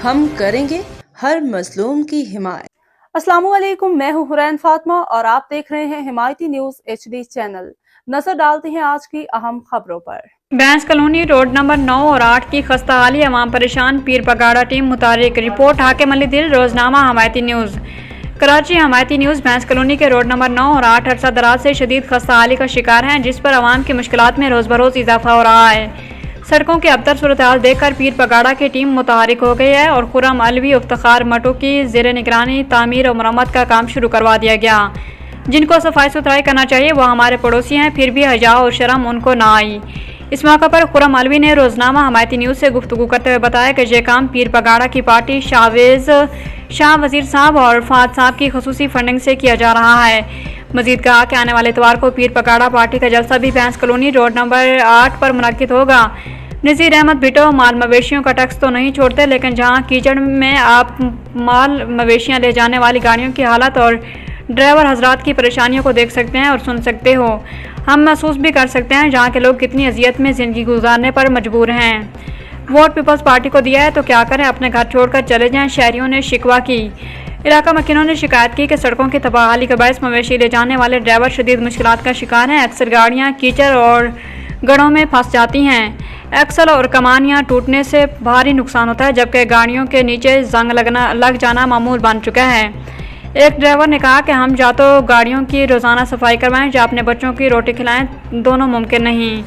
हम करेंगे हर मजलूम की हिमायत। अस्सलामुअलैकुम, मैं हूं हुरैन फातिमा और आप देख रहे हैं हिमायती न्यूज HD चैनल। नजर डालते हैं आज की अहम खबरों पर। बैंस कॉलोनी रोड नंबर 9 और 8 की खस्ताहाली, अवाम परेशान, पीर पगाड़ा team मुतारिक। Report Hakim Ali Dil, Roznama Hamayati news. Karachi Hamayati news बैंस कॉलोनी के रोड नंबर 9 और 8 अरसा दराज से शदीद खस्ताहाली का शिकार हैं, जिस पर अवाम की मुश्किलात में रोज़ बरोज़ इजाफा हो रहा है। सड़कों के अबतर सूरत हाल देखकर पीर पगाड़ा की टीम मुतहरिक हो गई है और खुर्रम अलवी इफ्तिखार मटो की ज़ेर निगरानी तामीर और मरम्मत का काम शुरू करवा दिया गया। जिनको सफाई सुथराई करना चाहिए वो हमारे पड़ोसी हैं, फिर भी हया और शर्म उनको ना आई। इस मौके पर खुर्रम अलवी ने रोजनामा हमायती न्यूज़ से गुफ्तगू करते हुए बताया कि ये काम पीर पगाड़ा की पार्टी शावेज शाह वजीर साहब और फाद साहब की खसूसी फंडिंग से किया जा रहा है। मजीद कहा कि आने वाले इतवार को पीर पगाड़ा पार्टी का जलसा भी बैंस कॉलोनी रोड नंबर 8 पर मुनक्किद होगा। नज़ीर अहमद भिटो माल मवेशियों का टैक्स तो नहीं छोड़ते, लेकिन जहां कीचड़ में आप माल मवेशियां ले जाने वाली गाड़ियों की हालत और ड्राइवर हजरात की परेशानियों को देख सकते हैं और सुन सकते हो। हम महसूस भी कर सकते हैं जहां के लोग कितनी अजियत में ज़िंदगी गुजारने पर मजबूर हैं। वोट पीपल्स पार्टी को दिया है तो क्या करें, अपने घर छोड़कर चले जाएं, शहरियों ने शिकवा की। इलाका मकीनों ने शिकायत की कि सड़कों की तबाहाली के बायस मवेशी ले जाने वाले ड्राइवर शदीद मुश्किलात का शिकार हैं। अक्सर गाड़ियाँ कीचड़ और गड़ों में फंस जाती हैं। एक्सल और कमानियाँ टूटने से भारी नुकसान होता है, जबकि गाड़ियों के नीचे जंग लग जाना मामूल बन चुका है। एक ड्राइवर ने कहा कि हम या तो गाड़ियों की रोज़ाना सफाई करवाएं या अपने बच्चों की रोटी खिलाएं, दोनों मुमकिन नहीं।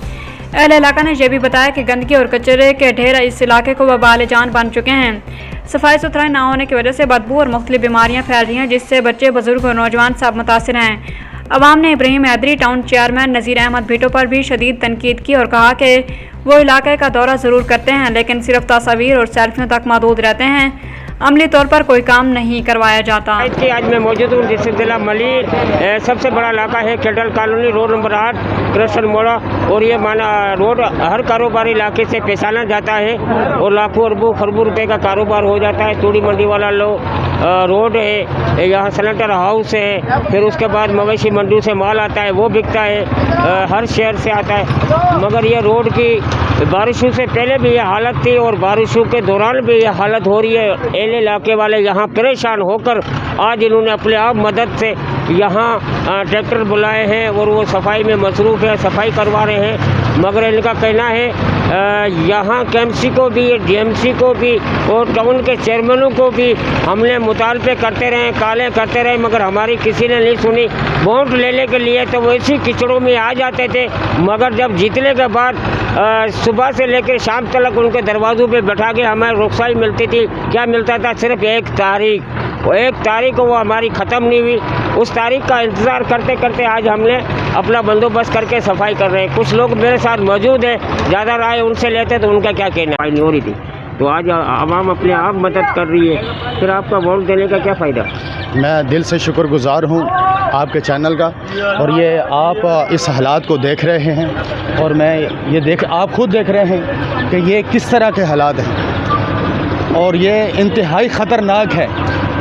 अहले इलाका ने यह भी बताया कि गंदगी और कचरे के ढेर इस इलाके को वबाल जान बन चुके हैं। सफाई सुथराई ना होने की वजह से बदबू और मुख्तलिफ बीमारियाँ फैल रही हैं, जिससे बच्चे, बुजुर्ग और नौजवान सब मुतासिर हैं। अवाम ने इब्राहिम हैदरी, टाउन चेयरमैन नज़ीर अहमद भिटो पर भी शदीद तनकीद की और कहा कि वो इलाके का दौरा ज़रूर करते हैं, लेकिन सिर्फ तस्वीर और सेल्फियों तक महदूद रहते हैं। अमली तौर पर कोई काम नहीं करवाया जाता। आज मैं मौजूद हूँ डिस्ट्रिक्ट जिला मली, सबसे बड़ा इलाका है cradle colony, road number 8 Krishna मोड़ा। और ये माना रोड हर कारोबारी इलाके से पेशाना जाता है और लाखों अरबों खरबों रुपए का कारोबार हो जाता है। तूड़ी मंडी वाला रोड है, यहाँ सिलेंडर हाउस है, फिर उसके बाद मवेशी मंडी से माल आता है, वो बिकता है, हर शहर से आता है। मगर ये रोड की बारिशों से पहले भी ये हालत थी और बारिशों के दौरान भी ये हालत हो रही है। इलाके वाले यहाँ परेशान होकर आज इन्होंने अपने आप मदद से यहाँ ट्रैक्टर बुलाए हैं और वो सफाई में मसरूफ़ है, सफाई करवा रहे हैं। मगर इनका कहना है यहाँ KMC को भी, DMC को भी और टाउन के चेयरमैनों को भी हमने मुतालबे करते रहे, काले करते रहे, मगर हमारी किसी ने नहीं सुनी। वोट लेने के लिए तो वो इसी कीचड़ों में आ जाते थे, मगर जब जीतने के बाद सुबह से लेकर शाम तक उनके दरवाज़ों पे बैठा के हमें रुखसाई मिलती थी। क्या मिलता था? सिर्फ एक तारीख को वो हमारी ख़त्म नहीं हुई। उस तारीख का इंतज़ार करते करते आज हमने अपना बंदोबस्त करके सफाई कर रहे हैं। कुछ लोग मेरे साथ मौजूद हैं, ज़्यादा राय उनसे लेते तो उनका क्या कहना नहीं हो रही थी, तो आज आवाम अपने आप मदद कर रही है। फिर आपका वोट देने का क्या फ़ायदा? मैं दिल से शुक्रगुजार हूँ आपके चैनल का, और ये आप इस हालात को देख रहे हैं और मैं ये आप खुद देख रहे हैं कि ये किस तरह के हालात हैं और ये इंतहाई ख़तरनाक है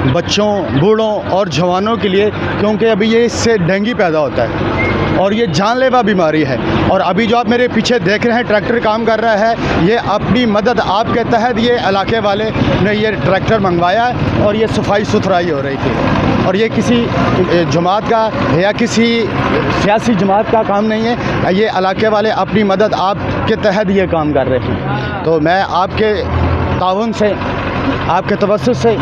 बच्चों, बूढ़ों और जवानों के लिए, क्योंकि अभी ये इससे डेंगू पैदा होता है और ये जानलेवा बीमारी है। और अभी जो आप मेरे पीछे देख रहे हैं ट्रैक्टर काम कर रहा है, ये अपनी मदद आपके तहत ये इलाके वाले ने ये ट्रैक्टर मंगवाया है और ये सफाई सुथराई हो रही थी। और ये किसी जमात का या किसी सियासी जमात का काम नहीं है, ये इलाके वाले अपनी मदद आपके तहत ये काम कर रहे हैं। तो मैं आपके ताउन से, आपके तवज्जुह से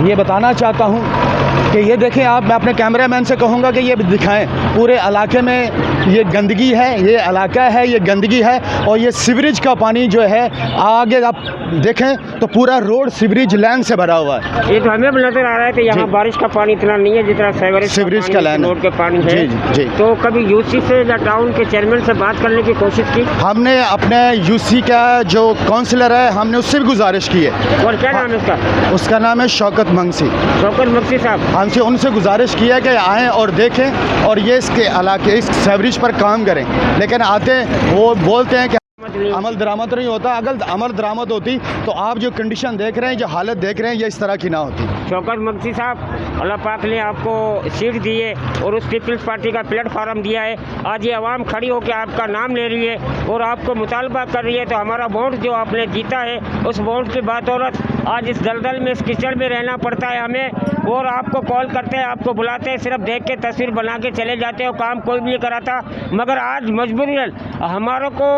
ये बताना चाहता हूँ कि ये देखें आप, मैं अपने कैमरामैन से कहूँगा कि ये दिखाएं पूरे इलाके में ये गंदगी है, ये इलाका है, ये गंदगी है और ये सीवरेज का पानी जो है आगे आप देखें तो पूरा रोड सीवरेज लाइन से भरा हुआ है। ये तो हमें भी नजर आ रहा है कि यहाँ बारिश का पानी इतना नहीं है जितना सीवरेज का लाइन रोड के पानी है। जी। तो कभी यूसी से या टाउन के चेयरमैन से बात करने की कोशिश की? हमने अपने यूसी का जो काउंसलर है हमने उससे भी गुजारिश की है। और क्या नाम है उसका? उसका नाम है शौकत मंगसी साहब। हमसे उनसे गुजारिश की है कि आएँ और देखें और ये इसके इलाके, इस सीवरेज पर काम करें, लेकिन आते वो बोलते हैं कि अमल दरामद नहीं होता। अगर अमल दरामद होती तो आप जो कंडीशन देख रहे हैं, जो हालत देख रहे हैं, ये इस तरह की ना होती। शौकत मक्सी साहब, अल्लाह पाक ने आपको सीट दी है और उस पीपल्स पार्टी का प्लेटफार्म दिया है। आज ये आवाम खड़ी होकर आपका नाम ले रही है और आपको मुतालबा कर रही है, तो हमारा वोट जो आपने जीता है उस वोट की बात औरत आज इस दलदल में, इस कीचड़ में रहना पड़ता है हमें, और आपको कॉल करते हैं, आपको बुलाते हैं, सिर्फ देख के तस्वीर बना के चले जाते हो, काम कोई भी नहीं कराता। मगर आज मजबूरन हमारों को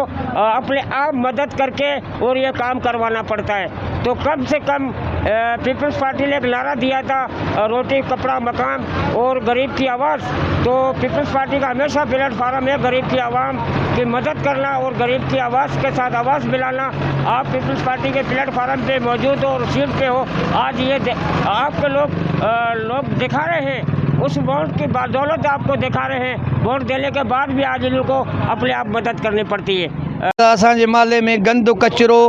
अपने आप मदद करके और ये काम करवाना पड़ता है। तो कम से कम पीपल्स पार्टी ने एक नारा दिया था, रोटी कपड़ा मकान और गरीब की आवाज़। तो पीपल्स पार्टी का हमेशा प्लेटफार्म है गरीब की आवाम की मदद करना और गरीब की आवाज़ के साथ आवाज़ मिलाना। आप पीपल्स पार्टी के प्लेटफार्म पे मौजूद हो और सीट पे हो। आज ये आपके लोग दिखा रहे हैं, उस वोट की बदौलत आपको दिखा रहे हैं। वोट देने के बाद भी आज इनको अपने आप मदद करनी पड़ती है। असांजे माले में गंद कचरो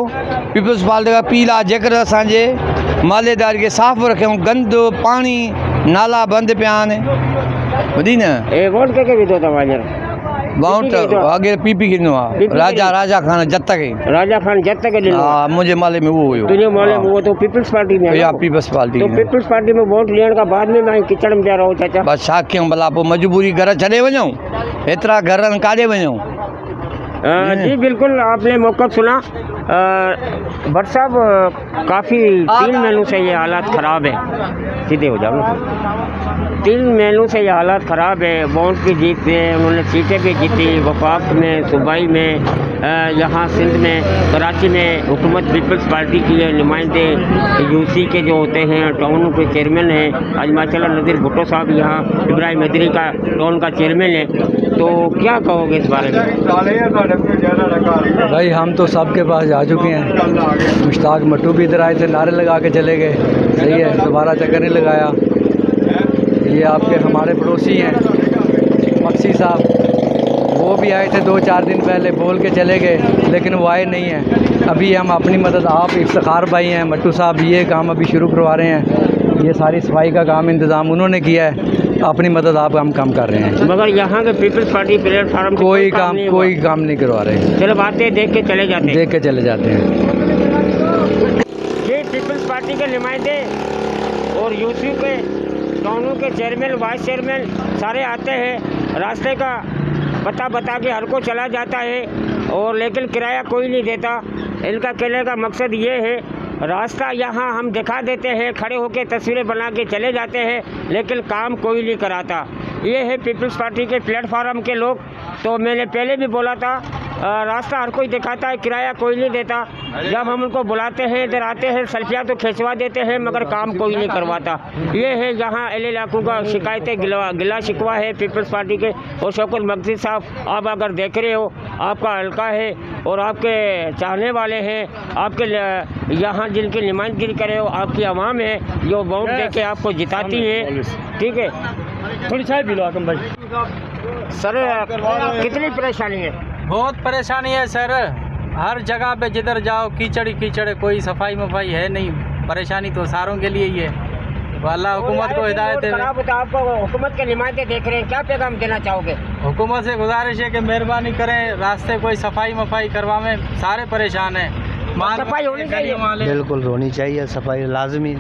पीपल्स पार्टी का पीला, जेकर असांजे मालेदार के साफ़ रखूं, गंद पानी नाला बंद पिया आहिनि, ॿुधी न। वोट के विधो तव्हां? वोट अॻे पीपी गिनो आहे, राजा खान जत के ॾिनो। हा, मुंहिंजे माले में उहो हुयो। तुंहिंजे माले में उहो तो पीपल्स पार्टी में? या पीपल्स पार्टी तो पीपल्स पार्टी में वोट ॾियण खां बाद में मां किचड़ में पिया रहो चाचा। बस छा कयूं भला, पोइ मजबूरी घर छॾे वञूं, एतिरा घर काॾे वञूं। जी बिल्कुल, आपने मौक़िफ़ सुना। भट्ट साहब, काफ़ी 3 महीनों से ये हालात ख़राब है, सीधे हो जाओ। 3 महीनों से ये हालात ख़राब है। वोट की जीत में उन्होंने सीटें भी जीती, वफाक में, सूबाई में, यहाँ सिंध में, कराची में हुकूमत पीपल्स पार्टी की है। नुमाइंदे यूसी के जो होते हैं, टाउन के चेयरमैन हैं। आज माशाल्लाह नज़ीर भुट्टो साहब यहाँ इब्राहिम हैदरी का टाउन का चेयरमैन है। तो क्या कहोगे इस बारे में? भाई हम तो सबके पास जा चुके हैं। मुश्ताक मट्टू भी इधर आए थे, नारे लगा के चले गए। सही है, दोबारा चक्कर नहीं लगाया। ये आपके हमारे पड़ोसी हैं मक्सी साहब, वो भी आए थे 2-4 दिन पहले, बोल के चले गए, लेकिन वो आए नहीं हैं। अभी हम अपनी मदद, आप इफ्तिखार भाई हैं, मट्टू साहब ये काम अभी शुरू करवा रहे हैं। ये सारी सफाई का काम इंतज़ाम उन्होंने किया है, अपनी मदद आप हम काम कर रहे हैं। मगर यहाँ के पीपल्स पार्टी प्लेटफार्म कोई काम नहीं करवा रहे। चलो आते देख के चले जाते हैं। ये पीपल्स पार्टी के नुमाइंदे और यूसी के टाउनों के चेयरमैन, वाइस चेयरमैन सारे आते हैं, रास्ते का बता के हर को चला जाता है, और लेकिन किराया कोई नहीं देता। इनका कहने का मकसद ये है, रास्ता यहाँ हम दिखा देते हैं, खड़े होकर तस्वीरें बना के चले जाते हैं, लेकिन काम कोई नहीं कराता। ये है पीपल्स पार्टी के प्लेटफार्म के लोग। तो मैंने पहले भी बोला था, रास्ता हर कोई दिखाता है, किराया कोई नहीं देता। जब हम उनको बुलाते हैं, इधर आते हैं, सेल्फियाँ तो खिंचवा देते हैं, मगर काम कोई नहीं करवाता। ये है यहाँ एल इलाकों का शिकायतें, गिला शिकवा है पीपल्स पार्टी के। और शौकत मक्सी साहब, आप अगर देख रहे हो, आपका हल्का है और आपके चाहने वाले हैं, आपके यहाँ जिनकी नुमाइंदगी करे हो, आपकी आवाम है जो वोट दे के आपको जिताती है। ठीक है, थोड़ी चाय पी लो आकम भाई। सर, कितनी परेशानी है? बहुत परेशानी है सर, हर जगह पे जिधर जाओ कीचड़ ही कीचड़, कोई सफाई मफाई है नहीं। परेशानी तो सारों के लिए ही है। अल्लाह हुकूमत को हिदायत है। आपको हुकूमत के नुमाइंदे देख रहे हैं, क्या पैगाम देना चाहोगे? हुकूमत से गुजारिश है कि मेहरबानी करें, रास्ते कोई सफाई मफाई करवाएं, सारे परेशान हैं। सफाई होनी चाहिए, बिल्कुल होनी चाहिए, सफाई लाजमी।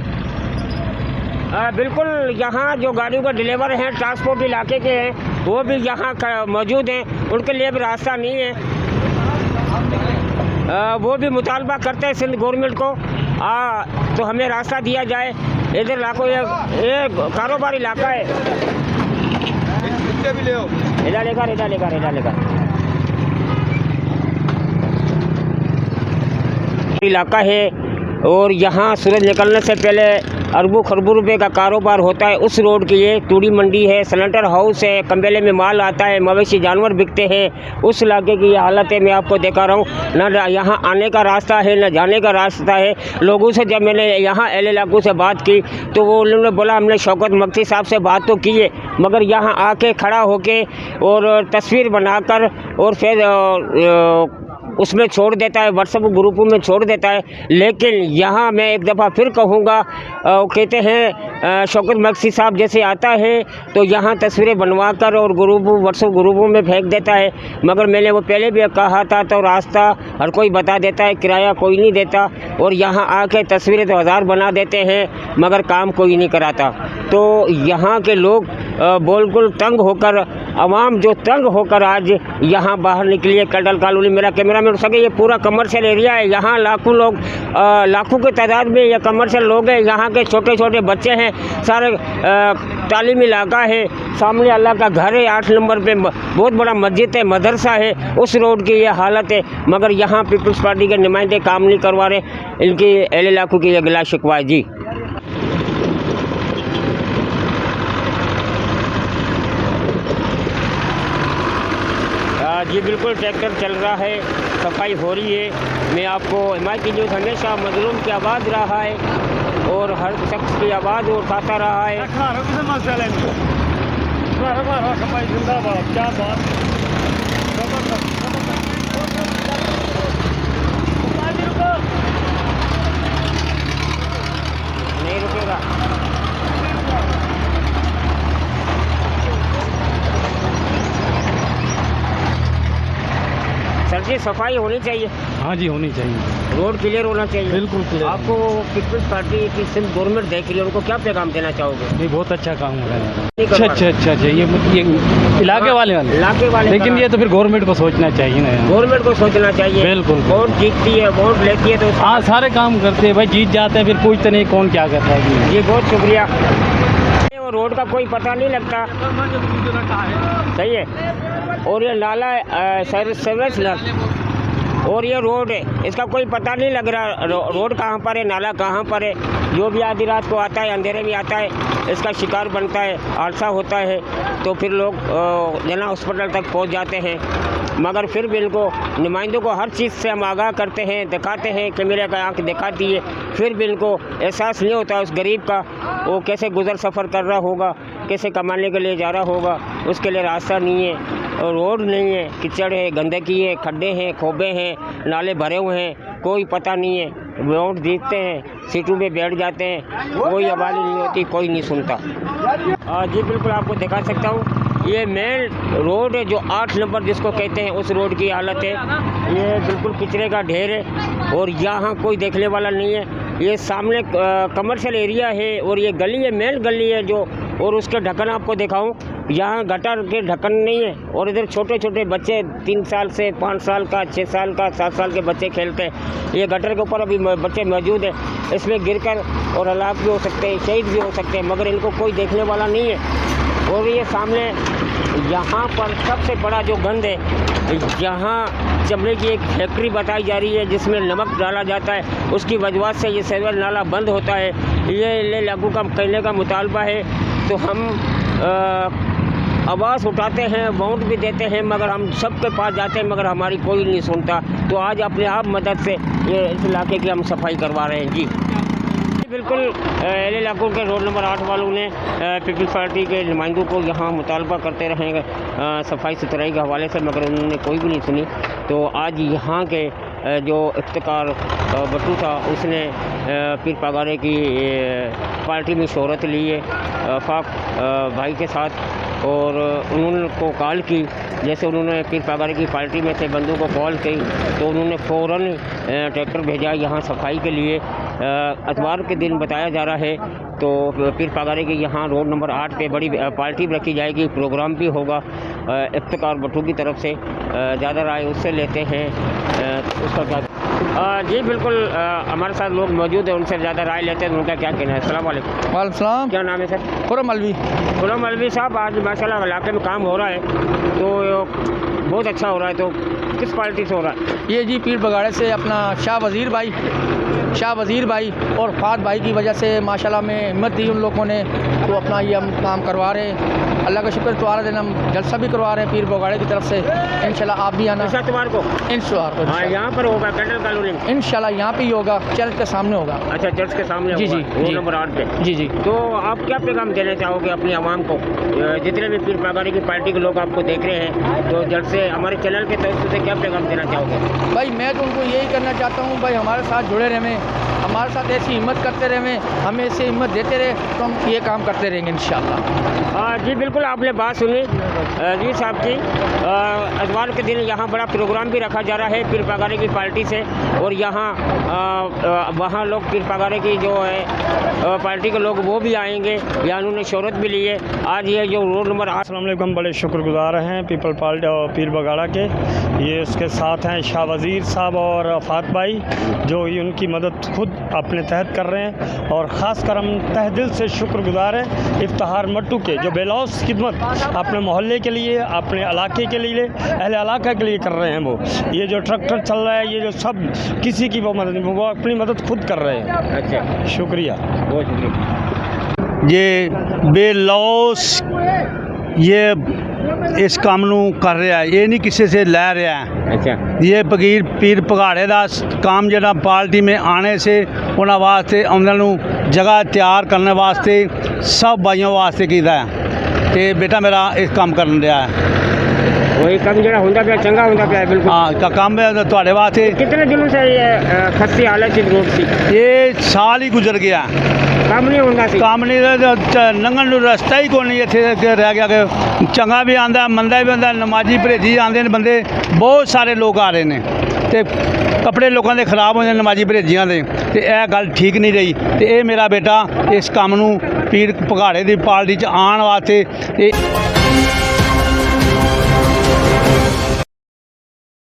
बिल्कुल, यहाँ जो गाड़ियों का डिलीवर हैं, ट्रांसपोर्ट इलाके के हैं, वो भी यहाँ मौजूद हैं, उनके लिए भी रास्ता नहीं है। वो भी मुतालबा करते हैं सिंध गवर्नमेंट को, तो हमें रास्ता दिया जाए। इधर इलाकों ये कारोबारी इलाका है। इधर लेकर इलाका है, और यहाँ सूरज निकलने से पहले अरबों खरबों रुपए का कारोबार होता है। उस रोड की ये तूड़ी मंडी है, सलेंडर हाउस है, कंबेले में माल आता है, मवेशी जानवर बिकते हैं। उस इलाके की ये हालत है, मैं आपको दिखा रहा हूँ। न यहाँ आने का रास्ता है, न जाने का रास्ता है। लोगों से जब मैंने यहाँ एल इलाकों से बात की, तो वो उन्होंने बोला हमने शौकत मक्सी साहब से बात तो की है, मगर यहाँ आके खड़ा होके और तस्वीर बनाकर और फिर उसमें छोड़ देता है, व्हाट्सएप ग्रुपों में छोड़ देता है। लेकिन यहाँ मैं एक दफ़ा फिर कहूँगा, कहते हैं शौकत मक्सी साहब जैसे आता है तो यहाँ तस्वीरें बनवा कर और व्हाट्सएप ग्रुपों में फेंक देता है। मगर मैंने वो पहले भी कहा था, तो रास्ता हर कोई बता देता है, किराया कोई नहीं देता, और यहाँ आके तस्वीरें तो 1000 बना देते हैं मगर काम कोई नहीं कराता। तो यहाँ के लोग बिल्कुल तंग होकर, आवाम जो तंग होकर आज यहाँ बाहर निकली है। केडल कॉलोनी, मेरा कैमरा में सके, ये पूरा कमर्शियल एरिया है। यहाँ लाखों लोग, लाखों की तादाद में ये कमर्शियल लोग हैं। यहाँ के छोटे छोटे बच्चे हैं, सारे तालीमी इलाका है। सामने अल्लाह का घर है, 8 नंबर पे बहुत बड़ा मस्जिद है, मदरसा है। उस रोड की ये हालत है, मगर यहाँ पीपल्स पार्टी के नुमाइंदे काम नहीं करवा रहे। इनकी अहले इलाकों की ये गिला शिकवा है। जी जी बिल्कुल, ट्रैक्टर चल रहा है, सफाई हो रही है। मैं आपको हिमायती न्यूज़ हमेशा मजलूम की आवाज़ रहा है और हर शख्स की आवाज़ उठाता रहा है। नहीं रुकेगा। सर जी, सफाई होनी चाहिए। हाँ जी, होनी चाहिए, रोड क्लियर होना चाहिए। बिल्कुल क्लियर। आपको पीपल्स पार्टी की सिर्फ गवर्नमेंट देख रही है, उनको क्या पैगाम देना चाहोगे? ये बहुत अच्छा काम हो रहा है। अच्छा, ये इलाके वाले लेकिन ये तो फिर गवर्नमेंट को सोचना चाहिए ना। गवर्नमेंट को सोचना चाहिए। बिल्कुल। वोट जीतती है, वोट लेती है तो हाँ, सारे काम करते हैं भाई, जीत जाते हैं, फिर पूछते नहीं कौन क्या करता है। जी बहुत शुक्रिया। रोड का कोई पता नहीं लगता, सही है। और ये नाला सर्विस और ये रोड है, इसका कोई पता नहीं लग रहा रोड कहाँ पर है, नाला कहाँ पर है। जो भी आधी रात को आता है, अंधेरे में आता है, इसका शिकार बनता है, हादसा होता है, तो फिर लोग जना हॉस्पिटल तक पहुँच जाते हैं। मगर फिर भी इनको नुमाइंदों को हर चीज़ से हम आगाह करते हैं, दिखाते हैं, कैमरे का आँख दिखाती है, फिर भी इनको एहसास नहीं होता उस गरीब का, वो कैसे गुजर सफ़र कर रहा होगा, कैसे कमाने के लिए जा रहा होगा। उसके लिए रास्ता नहीं है, और रोड नहीं है, कीचड़ है, गंदगी है, खड्डे हैं, खोबे हैं, नाले भरे हुए हैं, कोई पता नहीं है। वोट जीतते हैं, सीटों पे बैठ जाते हैं, कोई आवाज़ नहीं होती, कोई नहीं सुनता। जी बिल्कुल, आपको दिखा सकता हूँ, ये मेन रोड है जो 8 नंबर जिसको कहते हैं, उस रोड की हालत है। ये बिल्कुल कचरे का ढेर है और यहाँ कोई देखने वाला नहीं है। ये सामने कमर्शियल एरिया है और ये गली है, मेन गली है जो, और उसके ढक्कन आपको दिखाऊं, यहाँ गटर के ढक्कन नहीं है। और इधर छोटे छोटे बच्चे 3 साल से 5 साल का, 6 साल का, 7 साल के बच्चे खेलते हैं। ये गटर के ऊपर अभी बच्चे मौजूद हैं, इसमें गिरकर और हलाक भी हो सकते हैं, शहीद भी हो सकते हैं, मगर इनको कोई देखने वाला नहीं है। और ये सामने यहाँ पर सबसे बड़ा जो गंद है, यहाँ चमड़े की एक फैक्ट्री बताई जा रही है जिसमें नमक डाला जाता है, उसकी वजह से ये सेवर नाला बंद होता है। ये लागू का कहने का मुतालबा है। तो हम आवाज़ उठाते हैं, वोट भी देते हैं, मगर हम सबके पास जाते हैं, मगर हमारी कोई नहीं सुनता। तो आज अपने आप मदद से ये इस इलाके की हम सफाई करवा रहे हैं। जी बिल्कुल, एल इलाकों के रोड नंबर 8 वालों ने पीपल्स पार्टी के नुमाइंदों को यहाँ मुतालबा करते रहेंगे सफाई सुथराई के हवाले से, मगर उन्होंने कोई भी नहीं सुनी। तो आज यहाँ के जो इफ्तिकार बट्टू था, उसने पीर पगारे की पार्टी में शोहरत ली है फाक भाई के साथ, और उन्होंने को कॉल की। जैसे उन्होंने पीर पगारे की पार्टी में से बंदों को कॉल की तो उन्होंने फ़ौरन ट्रैक्टर भेजा यहाँ सफाई के लिए। इतवार के दिन बताया जा रहा है, तो पीर पगारे के यहाँ रोड नंबर 8 पे बड़ी पार्टी भी रखी जाएगी, प्रोग्राम भी होगा। इफ्तिकार बट्टू की तरफ से ज़्यादा राय उससे लेते हैं, उसका क्या? जी बिल्कुल, हमारे साथ लोग मौजूद हैं, उनसे ज़्यादा राय लेते हैं, उनका क्या कहना है। अस्सलाम वालेकुम। वालेकुम सलाम। क्या नाम है सर? खुरम अलवी। खुरम अलवी साहब, आज माशाल्लाह इलाके में काम हो रहा है, तो बहुत अच्छा हो रहा है। तो किस पार्टी से हो रहा है? ये जी पीर बगाड़े से अपना शाह वज़ीर भाई शाह वज़ीर भाई और फात भाई की वजह से माशाल्लाह में हिम्मत दी उन लोगों ने, तो अपना ये हम काम करवा रहे हैं। अल्लाह का शुक्र, इतवार दिन हम जलसा भी करवा रहे हैं पीर बगाड़े की तरफ से। इंशाल्लाह आप भी आना इतवार को। इतवार को हाँ, यहाँ पर होगा कैंडल कॉलोनी में इंशाल्लाह, यहाँ पे ही होगा, चर्च के सामने होगा। अच्छा, चर्च के सामने जी, होगा, जी, रोड जी। नंबर 8 पे। जी जी। तो आप क्या पैगाम देना चाहोगे अपनी आवाम को? जितने भी पीर पगाड़े की पार्टी के लोग आपको देख रहे हैं, तो जल्द से हमारे चैनल के तरफ से क्या पैगाम देना चाहोगे? भाई मैं तो उनको यही करना चाहता हूँ, भाई हमारे साथ जुड़े रहें, हमारे साथ ऐसी हिम्मत करते रहें, हमें ऐसे हिम्मत देते रहे तो हम ये काम करते रहेंगे इंशाल्लाह। जी बिल्कुल, आपने बात सुनी जी साहब की। इतवार के दिन यहाँ बड़ा प्रोग्राम भी रखा जा रहा है पीर पगाड़े की पार्टी से, और यहाँ वहाँ लोग पीर पगाड़े की जो है पार्टी के लोग वो भी आएंगे, यहाँ उन्होंने शोहरत भी ली है। आज ये जो रोड नंबर 8। अस्सलाम वालेकुम, बड़े शुक्रगुजार हैं पीपल पार्टी और पीर बगाड़ा के। ये उसके साथ हैं शाह वज़ीर साहब और फात भाई, जो ये उनकी मदद खुद अपने तहत कर रहे हैं, और ख़ास कर हम तह दिल से शुक्रगुजार हैं इफ्तिखार मट्टू के, जो बेलौस खिदमत अपने मोहल्ले के लिए, अपने इलाके के लिए, अहले इलाका के लिए कर रहे हैं। वो ये जो ट्रैक्टर चल रहा है, ये जो सब किसी की वो मदद, वो अपनी मदद खुद कर रहे हैं। अच्छा, शुक्रिया। बहुत शुक्रिया। ये बेलौस ये इस काम नू कर रहा है, ये नहीं किसी से लै रहा है। अच्छा, ये फकीर पीर भगाड़े का काम जरा पार्टी में आने से उन्होंने वास्ते उन्होंने जगह तैयार करने वास्ते सब भाइयों वास्ते किया है, तो बेटा मेरा इस काम कर रहा है। वही काम जरा होता पे चंगा होता पे बिल्कुल। हाँ का काम है थोड़े वास्ते। कितने दिनों से ये खस्ती हालत थी रोड की? ये साल ही गुजर गया, काम नहीं होता सी। काम नहीं, लंघन रस्ता ही कोई नहीं इतने रह गया कि चंगा भी आंदा मंदा भी आंदा, नमाजी परहेजी आंदे बंदे, बहुत सारे लोग आ रहे हैं, तो कपड़े लोगों के खराब होंगे नमाजी परहेजियां के, तो यह गल ठीक नहीं रही। तो ये मेरा बेटा इस काम नू पीर भगाड़े की पार्टी च आने वास्ते